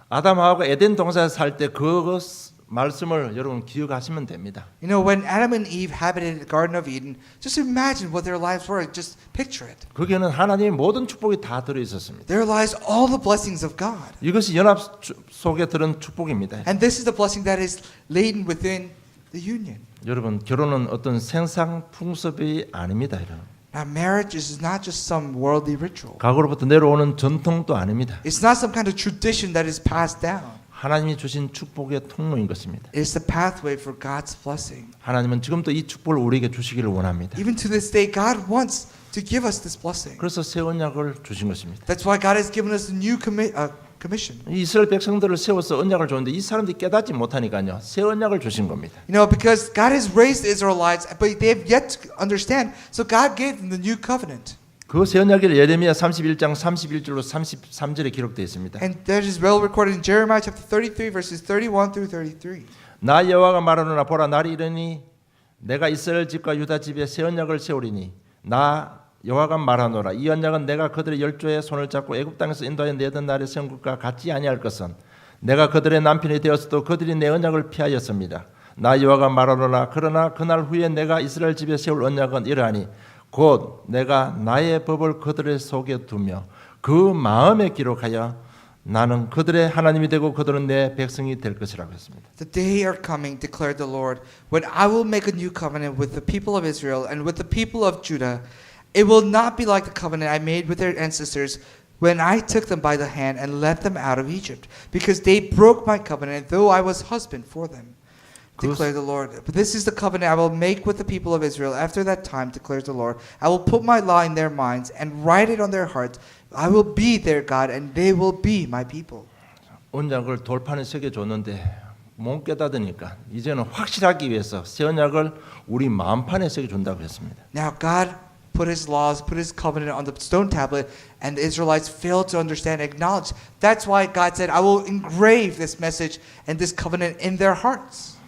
[SPEAKER 1] 아담하고 에덴 동산에 살 때 말씀을 여러분 기억하시면 됩니다.
[SPEAKER 2] You know, when Adam and Eve habited the Garden of Eden, just imagine what their lives were. Just picture it.
[SPEAKER 1] 거기에는 하나님의 모든 축복이 다 들어 있었습니다.
[SPEAKER 2] There lies all the blessings of God.
[SPEAKER 1] 이것이 연합 속에 들은 축복입니다.
[SPEAKER 2] And this is the blessing that is laden within the union.
[SPEAKER 1] 여러분 결혼은 어떤 생상 풍습이 아닙니다. 여러분.
[SPEAKER 2] Now, marriage is not just some worldly ritual.
[SPEAKER 1] 과거로부터 내려오는 전통도 아닙니다.
[SPEAKER 2] It's not some kind of tradition that is passed down.
[SPEAKER 1] 하나님이 주신 축복의 통로인 것입니다.
[SPEAKER 2] It's the pathway for God's blessing.
[SPEAKER 1] 하나님은 지금도 이 축복을 우리에게 주시기를 원합니다.
[SPEAKER 2] Even to this day, God wants to give us this blessing.
[SPEAKER 1] 그래서 새 언약을 주신 것입니다.
[SPEAKER 2] That's why God has given us the new commission.
[SPEAKER 1] 이스라엘 백성들을 세워서 언약을 줬는데 이 사람들이 깨닫지 못하니까요. 새 언약을 주신 겁니다.
[SPEAKER 2] You know, because God has raised the Israelites, but they have yet to understand. So God gave them the new covenant.
[SPEAKER 1] 그 새 언약이 예레미야 31장 31절로 33절에 기록되어 있습니다.
[SPEAKER 2] And that is well recorded in Jeremiah chapter 33 verses 31 through 33.
[SPEAKER 1] 나 여호와가 말하노라 보라 날이 이르니 내가 이스라엘 집과 유다 집에 새 언약을 세우리니 나 여호와가 말하노라 이 언약은 내가 그들의 열조의 손을 잡고 애굽 땅에서 인도하여 내던 날의 세운 것과 같지 아니할 것은 내가 그들의 남편이 되었어도 그들이 내 언약을 피하였습니다. 나 여호와가 말하노라 그러나 그날 후에 내가 이스라엘 집에 세울 언약은 이러하니 곧 내가 나의 법을 그들의 속에 두며 그 마음에 기록하여 나는 그들의 하나님이 되고 그들은 내 백성이 될 것이라고 했습니다.
[SPEAKER 2] The day are coming, declared the Lord, when I will make a new covenant with the people of Israel and with the people of Judah. It will not be like the covenant I made with their ancestors when I took them by the hand and led them out of Egypt, because they broke my covenant, though I was husband for them. Declared the Lord. But this is the covenant I will make with the people of Israel after that time, declares the Lord. I will put my law in their minds and write it on their hearts. I will be their God and they will be my people.
[SPEAKER 1] 언약을 돌판에 새겨 줬는데 못 깨닫으니까 이제는 확실하기 위해서 새 언약을 우리 마음판에 새겨 준다고 했습니다.
[SPEAKER 2] Now God put his laws, put his covenant on the stone tablet, and the Israelites failed to understand and acknowledge. That's why God said, I will engrave this message and this covenant in their hearts.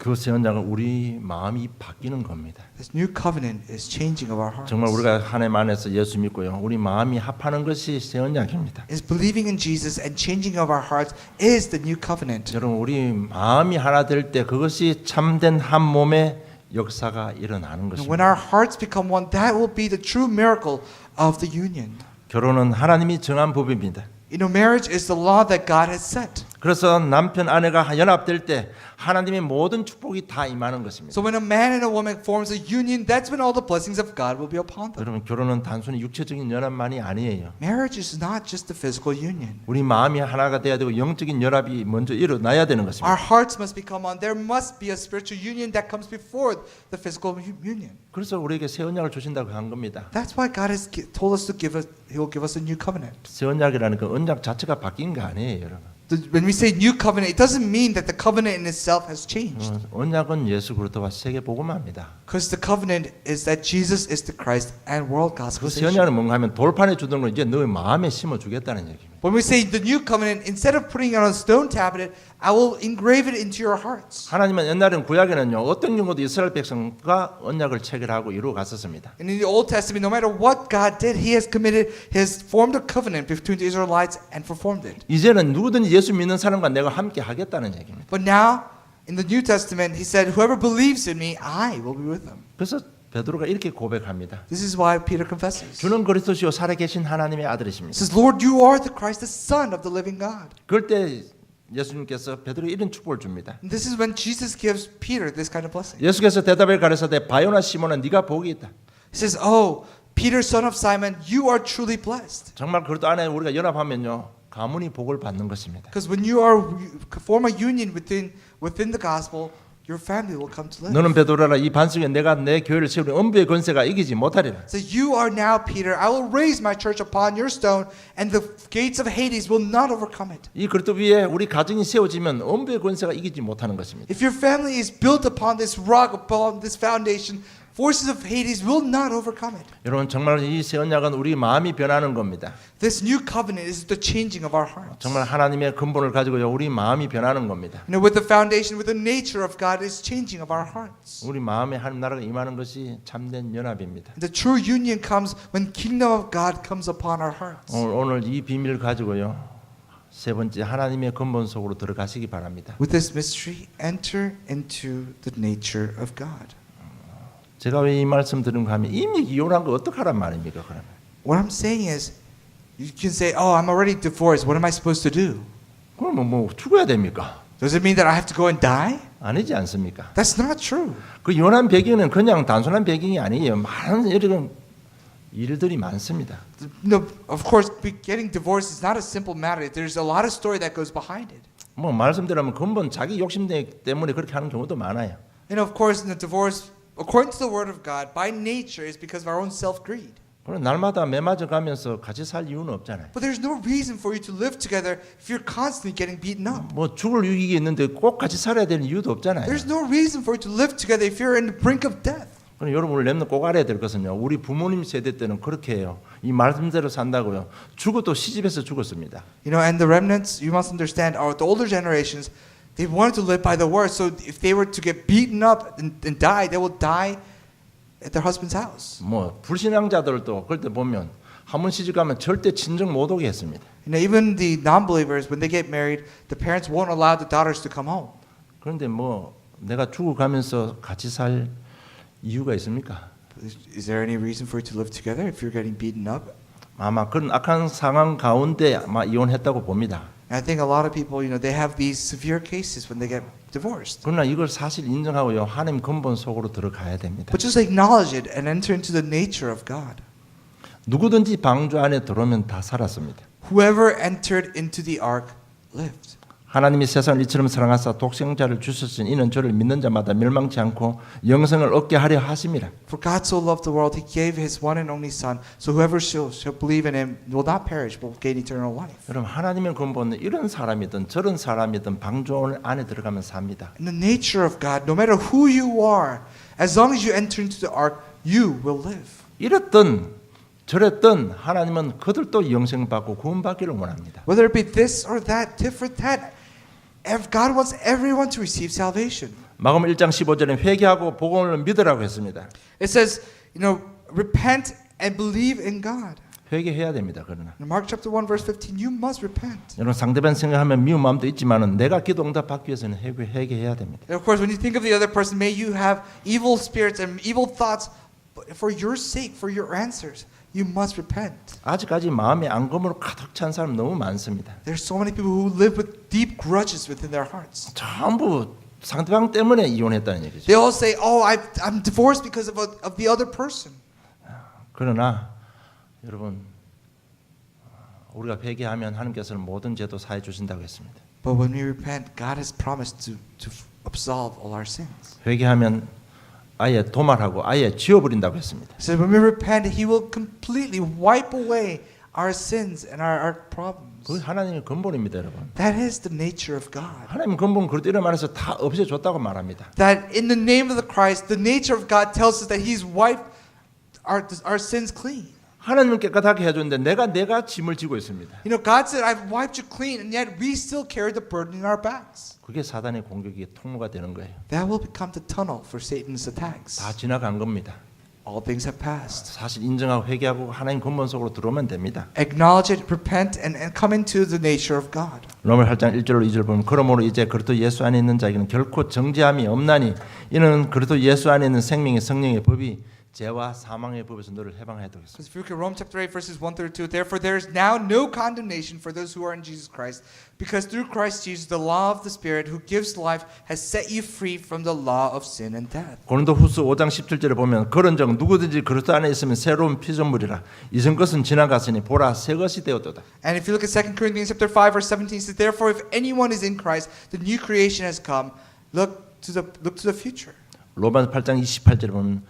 [SPEAKER 1] 그 새 언약은 우리 마음이 바뀌는 겁니다.
[SPEAKER 2] This new covenant is changing of our hearts.
[SPEAKER 1] 정말 우리가 하나님 안에서 예수 믿고요. 우리 마음이 합하는 것이 새 언약입니다.
[SPEAKER 2] Is believing in Jesus and changing of our hearts is the new covenant.
[SPEAKER 1] 여러분 우리 마음이 하나 될 때 그것이 참된 한 몸의 역사가 일어나는
[SPEAKER 2] And
[SPEAKER 1] 것입니다.
[SPEAKER 2] when our hearts become one, that will be the true miracle of the union.
[SPEAKER 1] 결혼은 하나님이 정한 법입니다.
[SPEAKER 2] You know, marriage is the law that God has set.
[SPEAKER 1] 그래서 남편 아내가 연합될 때 하나님의 모든 축복이 다 임하는 것입니다.
[SPEAKER 2] So when a man and a woman forms a union, that's when all the blessings of God will be upon them.
[SPEAKER 1] 여러분 결혼은 단순히 육체적인 연합만이 아니에요.
[SPEAKER 2] Marriage is not just a physical union.
[SPEAKER 1] 우리 마음이 하나가 돼야 되고 영적인 연합이 먼저 일어나야 되는
[SPEAKER 2] Our
[SPEAKER 1] 것입니다.
[SPEAKER 2] hearts must become one. There must be a spiritual union that comes before the physical union.
[SPEAKER 1] 그래서 우리에게 새 언약을 주신다고 한 겁니다.
[SPEAKER 2] That's why God has told us to give us. He will give us a new covenant.
[SPEAKER 1] 새 언약이라는 그 언약 자체가 바뀐 거 아니에요, 여러분.
[SPEAKER 2] When we say new covenant, it doesn't mean that the covenant in itself has changed.
[SPEAKER 1] 언약은 예수 그리스도와 세계 복음화입니다.
[SPEAKER 2] Because the covenant is that Jesus is the Christ and world
[SPEAKER 1] 그 새
[SPEAKER 2] gospel.
[SPEAKER 1] 언약은 뭔가 하면 돌판에 주던 걸 이제 너의 마음에 심어 주겠다는 얘기입니다.
[SPEAKER 2] When we say the new covenant, instead of putting it on a stone tablet, I will engrave it into your hearts.
[SPEAKER 1] 하나님은 옛날에는 구약에는요 어떤 경우도 이스라엘 백성과 언약을 체결하고 이루어 갔었습니다.
[SPEAKER 2] And in the Old Testament, no matter what God did, He has formed a covenant between the Israelites and performed it.
[SPEAKER 1] 이제는 누구든지 예수 믿는 사람과 내가 함께 하겠다는 얘기입니다.
[SPEAKER 2] But now, in the New Testament, He said, "Whoever believes in Me, I will be with them."
[SPEAKER 1] 그래서 베드로가 이렇게 고백합니다.
[SPEAKER 2] This is why Peter confesses.
[SPEAKER 1] 주는 그리스도시요 살아계신 하나님의 아들이십니다.
[SPEAKER 2] He says, "Lord, You are the Christ, the Son of the living God."
[SPEAKER 1] 그럴 때 예수님께서 베드로에게 이런 축복을 줍니다.
[SPEAKER 2] And this is when Jesus gives Peter this kind of blessing.
[SPEAKER 1] 예수께서 대답을 가르쳐되 바요나 시몬아 네가 복이 있다.
[SPEAKER 2] He says, "Oh, Peter, son of Simon, you are truly blessed."
[SPEAKER 1] 정말 그리스도 안에 우리가 연합하면요 가문이 복을 받는 것입니다.
[SPEAKER 2] Because when you are form a union within the gospel, your family will come to live.
[SPEAKER 1] 너는 베드로라 이 반석에 내가 내 교회를 세우리 엄부의 권세가 이기지 못하리라.
[SPEAKER 2] So you are now Peter. I will raise my church upon your stone, and the gates of Hades will not overcome it.
[SPEAKER 1] 이 그리스도 위에 우리 가정이 세워지면 엄부의 권세가 이기지 못하는 것입니다.
[SPEAKER 2] If your family is built upon this rock, upon this foundation, forces of Hades will not overcome it.
[SPEAKER 1] 여러분 정말 이 새 언약은 우리 마음이 변하는 겁니다.
[SPEAKER 2] This new covenant is the changing of our hearts.
[SPEAKER 1] 정말 하나님의 근본을 가지고요 우리 마음이 변하는 겁니다.
[SPEAKER 2] You know, with the foundation, with the nature of God, is changing of our hearts.
[SPEAKER 1] 우리 마음에 하나님 나라가 임하는 것이 참된 연합입니다.
[SPEAKER 2] The true union comes when kingdom of God comes upon our hearts.
[SPEAKER 1] 오늘 이 비밀을 가지고요 세 번째 하나님의 근본 속으로 들어가시기 바랍니다.
[SPEAKER 2] With this mystery, enter into the nature of God.
[SPEAKER 1] 제가 왜 이 말씀 드리는가 하면 이미 이혼한 거 어떡하란 말입니까? 그러면
[SPEAKER 2] What I'm saying is, you can say, "Oh, I'm already divorced. What am I supposed to do?"
[SPEAKER 1] 그러면 뭐 죽어야 됩니까?
[SPEAKER 2] Does it mean that I have to go and die?
[SPEAKER 1] 아니지 않습니까?
[SPEAKER 2] That's not true.
[SPEAKER 1] 그 이혼한 배경은 그냥 단순한 배경이 아니에요. 많은 이런 일들이 많습니다.
[SPEAKER 2] No, of course, getting divorced is not a simple matter. There's a lot of story that goes behind it.
[SPEAKER 1] 뭐 말씀드리면 근본 자기 욕심 때문에 그렇게 하는 경우도 많아요.
[SPEAKER 2] And of course, in the divorce, according to the word of God, by nature is because of our own self-greed.
[SPEAKER 1] 그럼 날마다 매 맞아 가면서 같이 살 이유는 없잖아요.
[SPEAKER 2] But there's no reason for you to live together if you're constantly getting beaten up.
[SPEAKER 1] 뭐 죽을 위기 있는데 꼭 같이 살아야 되는 이유도 없잖아요.
[SPEAKER 2] There's no reason for you to live together if you're in the brink of death.
[SPEAKER 1] 그럼 여러분 렘넌트 꼭 알아야 될 것은요. 우리 부모님 세대 때는 그렇게 해요. 이 말씀대로 산다고요. 죽어도 시집에서 죽었습니다.
[SPEAKER 2] You know, and the remnants, you must understand, are the older generations. They wanted to live by the word. So if they were to get beaten up and die, they will die at their husband's house.
[SPEAKER 1] 뭐 불신앙자들도 그럴 때 보면 한 번 시집 가면 절대 친정 못 오게 했습니다.
[SPEAKER 2] You know, even the non-believers, when they get married, the parents won't allow the daughters to come home.
[SPEAKER 1] 그런데 뭐 내가 죽어가면서 같이 살 이유가 있습니까?
[SPEAKER 2] Is there any reason for you to live together if you're getting beaten up?
[SPEAKER 1] 아마 그런 악한 상황 가운데 아마 이혼했다고 봅니다.
[SPEAKER 2] And I think a lot of people, you know, they have these severe cases when they get divorced.
[SPEAKER 1] 그러나 이걸 사실 인정하고요. 하나님 근본 속으로 들어가야 됩니다.
[SPEAKER 2] But just acknowledge it and enter into the nature of God.
[SPEAKER 1] 누구든지 방주 안에 들어오면 다 살았습니다.
[SPEAKER 2] Whoever entered into the ark lived.
[SPEAKER 1] 하나님이 세상을 이처럼 사랑하사 독생자를 주셨으니 이는 저를 믿는 자마다 멸망치 않고 영생을 얻게 하려 하심이라.
[SPEAKER 2] For God so loved the world, He gave His one and only Son, so whoever shall believe in Him will not perish, but will gain eternal life.
[SPEAKER 1] 여러분 하나님의 근본은 이런 사람이든 저런 사람이든 방주 안에 들어가면 삽니다.
[SPEAKER 2] In the nature of God, no matter who you are, as long as you enter into the ark, you will live.
[SPEAKER 1] 이랬든 저랬든 하나님은 그들도 영생 받고 구원 받기를 원합니다.
[SPEAKER 2] Whether it be this or that, tit for tat, God wants everyone to receive salvation.
[SPEAKER 1] 마가복음 1장 15절에 회개하고 복음을 믿으라고 했습니다.
[SPEAKER 2] It says, you know, repent and believe in God.
[SPEAKER 1] 회개해야 됩니다. 그러나
[SPEAKER 2] In Mark chapter 1 verse 15, you must repent.
[SPEAKER 1] 여러분 상대방 생각하면 미운 마음도 있지만은 내가 기도 응답 받기 위해서는 회개해야 됩니다.
[SPEAKER 2] And of course, when you think of the other person, may you have evil spirits and evil thoughts, but for your sake, for your answers, you must repent.
[SPEAKER 1] 아직까지 마음에 앙금으로 가득 찬 사람 너무 많습니다.
[SPEAKER 2] There's so many people who live with deep grudges within their hearts.
[SPEAKER 1] 전부 상대방 때문에 이혼했다는 얘기죠.
[SPEAKER 2] They all say, "Oh, I'm divorced because of the other person."
[SPEAKER 1] 그러나 여러분 우리가 회개하면 하나님께서는 모든 죄도 사해 주신다고 했습니다.
[SPEAKER 2] But when we repent, God has promised to absolve all our sins.
[SPEAKER 1] 회개하면 아예 도말하고 아예 지워버린다고 했습니다.
[SPEAKER 2] So when we repent, He will completely wipe away our sins and our problems.
[SPEAKER 1] 그 하나님의 근본입니다, 여러분.
[SPEAKER 2] That is the nature of God.
[SPEAKER 1] 하나님 근본 그렇게 이런 말해서 다 없애줬다고 말합니다.
[SPEAKER 2] That in the name of the Christ, the nature of God tells us that He's wiped our sins clean.
[SPEAKER 1] 하나님은 깨끗하게 해줬는데 내가 짐을 지고 있습니다.
[SPEAKER 2] You know, God said, "I've wiped you clean," and yet we still carry the burden in our backs.
[SPEAKER 1] 그게 사단의 공격이 통로가 되는 거예요.
[SPEAKER 2] That will become the tunnel for Satan's attacks.
[SPEAKER 1] 다 지나간 겁니다.
[SPEAKER 2] All things have passed.
[SPEAKER 1] 사실 인정하고 회개하고 하나님 근본 속으로 들어오면 됩니다.
[SPEAKER 2] Acknowledge it, repent, and come into the nature of God.
[SPEAKER 1] 로마서 8장 1절로 2절 보면 그러므로 이제 그리스도 예수 안에 있는 자에게는 결코 정죄함이 없나니 이는 그리스도 예수 안에 있는 생명의 성령의 법이 죄와 사망의 법에서 너를 해방하였다 했습니다.
[SPEAKER 2] Because if you look at Romans chapter 8 verses 1 through 2, therefore there is now no condemnation for those who are in Jesus Christ, because through Christ Jesus the law of the Spirit who gives life has set you free from the law of sin and death.
[SPEAKER 1] 고린도후서 5장 17절에 보면 그런즉 누구든지 그리스도 안에 있으면 새로운 피조물이라 이전 것은 지나갔으니 보라 새 것이 되었도다.
[SPEAKER 2] And if you look at 2 Corinthians chapter 5 verse 17, it says, therefore if anyone is in Christ, the new creation has come. Look to the future.
[SPEAKER 1] 로마서 8장 28절에 보면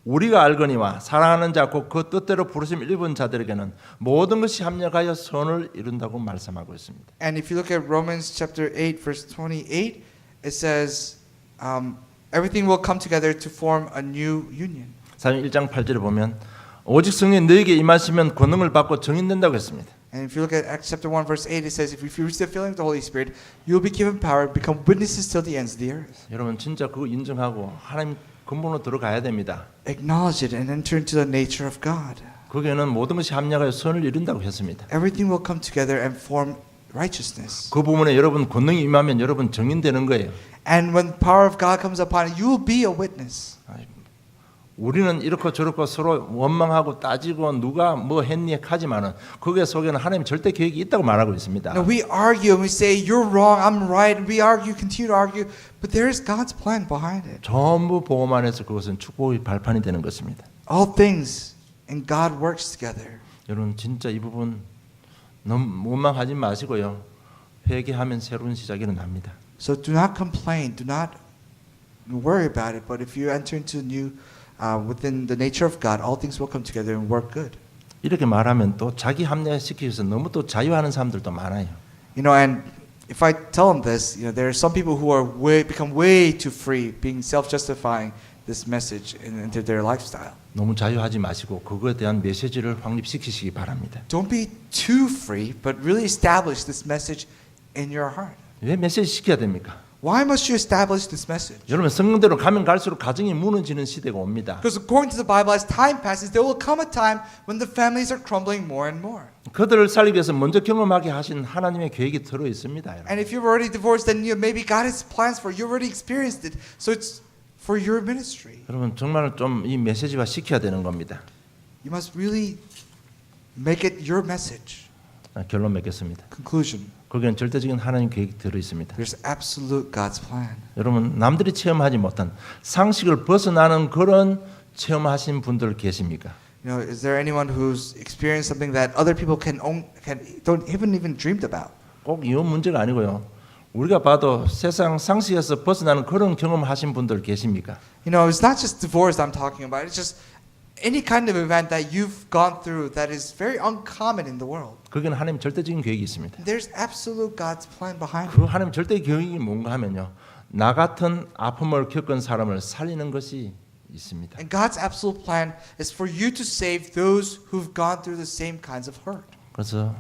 [SPEAKER 1] 우리가 알거니와 사랑하는 자 곧 그 뜻대로 부르심 입은 자들에게는 모든 것이 합력하여 선을 이룬다고 말씀하고 있습니다.
[SPEAKER 2] And if you look at Romans chapter 8 verse 28, it says everything will come together to form a new union.
[SPEAKER 1] 사도행 1장 8절에 보면 오직 성령이 너에게 임하시면 권능을 받고 정인된다고 했습니다.
[SPEAKER 2] And if you look at Acts chapter 1 verse 8, it says if you receive the filling of the Holy Spirit, you will be given power, become witnesses till the ends of the earth.
[SPEAKER 1] 여러분 진짜 그거 인정하고 하나님 근본으로 들어가야 됩니다.
[SPEAKER 2] Acknowledge it and enter into the nature of God.
[SPEAKER 1] 거기에는 모든 것이 합력하여 선을 이룬다고 했습니다.
[SPEAKER 2] Everything will come together and form righteousness.
[SPEAKER 1] 그 부분에 여러분 권능이 임하면 여러분 증인되는 거예요.
[SPEAKER 2] And when the power of God comes upon you, you will be a witness.
[SPEAKER 1] 우리는 이렇고 저렇고 서로 원망하고 따지고 누가 뭐 했니 하지만은 그게 속에는 하나님 절대 계획이 있다고 말하고 있습니다.
[SPEAKER 2] Now we argue and we say you're wrong, I'm right, and we argue, continue to argue, but there is God's plan behind it.
[SPEAKER 1] 전부 복음 안에서 그것은 축복의 발판이 되는 것입니다.
[SPEAKER 2] All things and God works together.
[SPEAKER 1] 여러분 진짜 이 부분 너무 원망하지 마시고요. 회개하면 새로운 시작이 일어납니다.
[SPEAKER 2] So do not complain, do not worry about it, but if you enter into new within the nature of God, all things will come together and work good.
[SPEAKER 1] 이렇게 말하면 또 자기 합리화시키기 위해서 너무 또 자유하는 사람들도 많아요.
[SPEAKER 2] You know, and if I tell them this, you know, there are some people who are become way too free, being self-justifying this message into their lifestyle.
[SPEAKER 1] 너무 자유하지 마시고 그거에 대한 메시지를 확립시키시기 바랍니다.
[SPEAKER 2] Don't be too free, but really establish this message in your heart.
[SPEAKER 1] 왜 메시지 시켜야 됩니까?
[SPEAKER 2] Why must you establish this message?
[SPEAKER 1] 여러분 성경대로 가면 갈수록 가정이 무너지는 시대가 옵니다.
[SPEAKER 2] Because according to the Bible, as time passes, there will come a time when the families are crumbling more and more.
[SPEAKER 1] 그들을 살리기 위해서 먼저 경험하게 하신 하나님의 계획이 들어 있습니다. 여러분.
[SPEAKER 2] And if you've already divorced, then maybe God has plans for you. You already experienced it, so it's for your ministry.
[SPEAKER 1] 여러분 정말 좀 이 메시지화 시켜야 되는 겁니다.
[SPEAKER 2] You must really make it your message.
[SPEAKER 1] 결론 맺겠습니다.
[SPEAKER 2] Conclusion.
[SPEAKER 1] 거기는 절대적인 하나님 계획이 들어 있습니다.
[SPEAKER 2] There's absolute God's plan.
[SPEAKER 1] 여러분 남들이 체험하지 못한 상식을 벗어나는 그런 체험하신 분들 계십니까?
[SPEAKER 2] You know, is there anyone who's experienced something that other people don't even dreamed about?
[SPEAKER 1] 꼭 이혼 문제가 아니고요. 우리가 봐도 세상 상식에서 벗어나는 그런 경험하신 분들 계십니까?
[SPEAKER 2] You know, it's not just divorce I'm talking about. It's just any kind of event that you've gone through that is very uncommon in the world.
[SPEAKER 1] 거기는 하나님 절대적인 계획이 있습니다.
[SPEAKER 2] There's absolute God's plan behind
[SPEAKER 1] 그
[SPEAKER 2] it.
[SPEAKER 1] 하나님 절대 계획이 뭔가 하면요. 나 같은 아픔을 겪은 사람을 살리는 것이 있습니다.
[SPEAKER 2] And God's absolute plan is for you to save those who've gone through the same kinds of hurt.
[SPEAKER 1] 그래서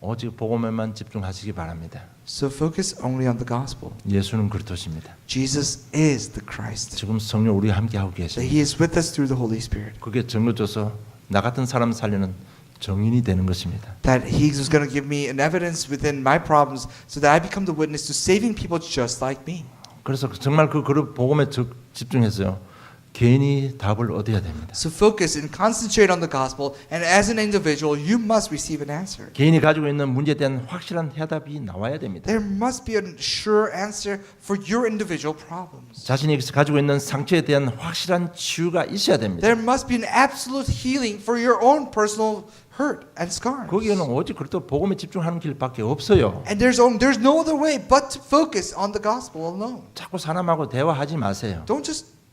[SPEAKER 1] 오직 복음에만 집중하시기 바랍니다.
[SPEAKER 2] So focus only on the gospel.
[SPEAKER 1] 예수는 그리스도십니다.
[SPEAKER 2] Jesus is the Christ.
[SPEAKER 1] 지금 성령 우리와 함께하고
[SPEAKER 2] That
[SPEAKER 1] 계십니다.
[SPEAKER 2] He is with us through the Holy Spirit.
[SPEAKER 1] 그게 증거줘서 나 같은 사람 살리는 정인이 되는 것입니다.
[SPEAKER 2] That He is going to give me an evidence within my problems so that I become the witness to saving people just like me.
[SPEAKER 1] 그래서 정말 그 복음에 집중해서요. 개인이 답을 얻어야 됩니다.
[SPEAKER 2] So focus and concentrate on the gospel, and as an individual, you must receive an answer.
[SPEAKER 1] 개인이 가지고 있는 문제에 대한 확실한 해답이 나와야 됩니다.
[SPEAKER 2] There must be a sure answer for your individual problems.
[SPEAKER 1] 자신이 가지고 있는 상처에 대한 확실한 치유가 있어야 됩니다.
[SPEAKER 2] There must be an absolute healing for your own personal hurt and scars.
[SPEAKER 1] 거기에는 오직 그리스도 복음에 집중하는 길밖에 없어요.
[SPEAKER 2] And there's no other way but to focus on the gospel alone.
[SPEAKER 1] 자꾸 사람하고 대화하지 마세요.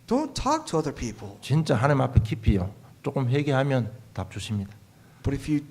[SPEAKER 2] Don't talk to other people.
[SPEAKER 1] 진짜 하나님 앞에 깊이요. 조금 회개하면 답 주십니다.
[SPEAKER 2] But if you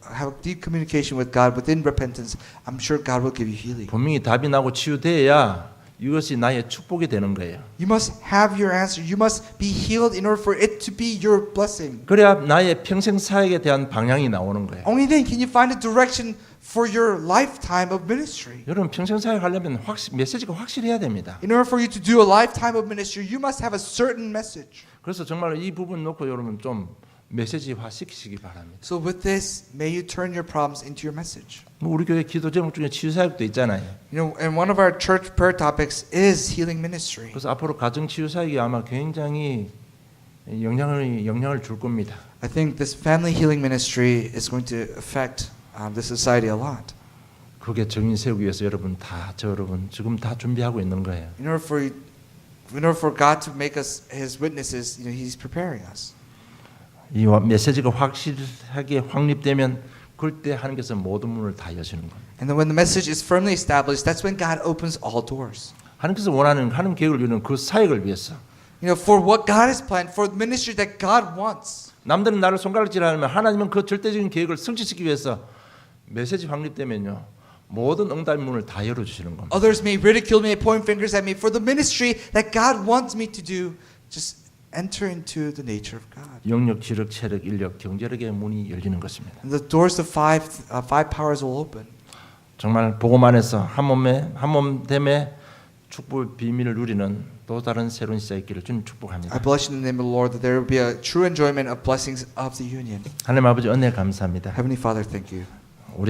[SPEAKER 2] have deep communication with God within repentance, I'm sure God will give you healing.
[SPEAKER 1] 분명히 답이 나고 치유돼야 이것이 나의 축복이 되는 거예요.
[SPEAKER 2] You must have your answer. You must be healed in order for it to be your blessing.
[SPEAKER 1] 그래야 나의 평생 사역에 대한 방향이 나오는 거예요.
[SPEAKER 2] Only then can you find a direction for your lifetime of ministry.
[SPEAKER 1] 여러분 평생 사역 하려면 메시지가 확실해야 됩니다.
[SPEAKER 2] In order for you to do a lifetime of ministry, you must have a certain message.
[SPEAKER 1] 그래서 정말 이 부분 놓고 여러분 좀 메시지화 시키시기 바랍니다.
[SPEAKER 2] So with this, may you turn your problems into your message.
[SPEAKER 1] 우리 교회 기도 제목 중에 치유 사역도 있잖아요.
[SPEAKER 2] You know, and one of our church prayer topics is healing ministry.
[SPEAKER 1] 그래서 앞으로 가정 치유 사역이 아마 굉장히 영향을 줄 겁니다.
[SPEAKER 2] I think this family healing ministry is going to affect the society a lot.
[SPEAKER 1] 그게 정인 세우기 위해서 여러분 지금 다 준비하고 있는 거예요.
[SPEAKER 2] In order for God to make us His witnesses, He's preparing us.
[SPEAKER 1] 이 메시지가 확실하게 확립되면 그때 하나님께서 모든 문을 다 여시는 겁니다.
[SPEAKER 2] And then when the message is firmly established, that's when God opens all doors.
[SPEAKER 1] 하나님께서 원하는 하나님 계획을 이루는 그 사역을 위해서
[SPEAKER 2] For what God has planned, for the ministry that God wants.
[SPEAKER 1] 남들은 나를 손가락질하면 하나님은 그 절대적인 계획을 성취시키기 위해서 메시지 확립되면요 모든 응답의 문을 다 열어주시는 겁니다.
[SPEAKER 2] Others may ridicule me, point fingers at me for the ministry that God wants me to do. Just enter into the nature of God.
[SPEAKER 1] 영력, 지력, 체력, 인력, 경제력의 문이 열리는 것입니다.
[SPEAKER 2] And the doors of five powers will open.
[SPEAKER 1] 정말 복음 안에서 한 몸됨의 축복 비밀을 누리는 또 다른 새로운 시작이 있기를 주님 축복합니다.
[SPEAKER 2] I bless you in the name of the Lord that there will be a true enjoyment of blessings of the union.
[SPEAKER 1] 하나님 아버지 은혜 감사합니다.
[SPEAKER 2] Heavenly Father, thank you.
[SPEAKER 1] 우리